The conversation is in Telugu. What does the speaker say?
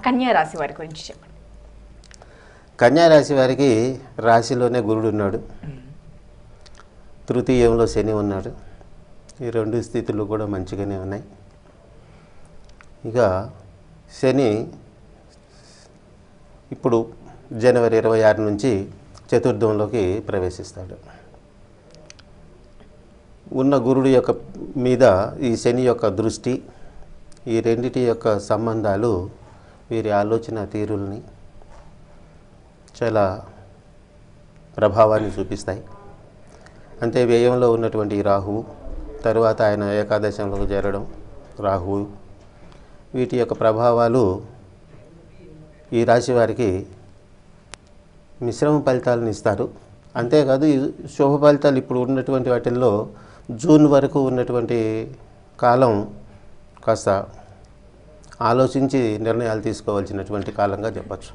కన్యా రాశి వారి గురించి చెప్పండి. కన్యా రాశి వారికి రాశిలోనే గురుడు ఉన్నాడు, తృతీయంలో శని ఉన్నాడు. ఈ రెండు స్థితులు కూడా మంచిగానే ఉన్నాయి. ఇక శని ఇప్పుడు జనవరి 26 నుంచి చతుర్థంలోకి ప్రవేశిస్తాడు. ఉన్న గురుడు యొక్క మీద ఈ శని యొక్క దృష్టి, ఈ రెండిటి యొక్క సంబంధాలు వీరి ఆలోచన తీరుల్ని చాలా ప్రభావాన్ని చూపిస్తాయి. అంతే వ్యయంలో ఉన్నటువంటి రాహువు, తరువాత ఆయన ఏకాదశంలోకి చేరడం, రాహువు, వీటి యొక్క ప్రభావాలు ఈ రాశి వారికి మిశ్రమ ఫలితాలను ఇస్తారు. అంతేకాదు ఈ శుభ ఫలితాలు ఇప్పుడు ఉన్నటువంటి వాటిల్లో జూన్ వరకు ఉన్నటువంటి కాలం కాస్త ఆలోచించి నిర్ణయాలు తీసుకోవాల్సినటువంటి కాలంగా చెప్పచ్చు.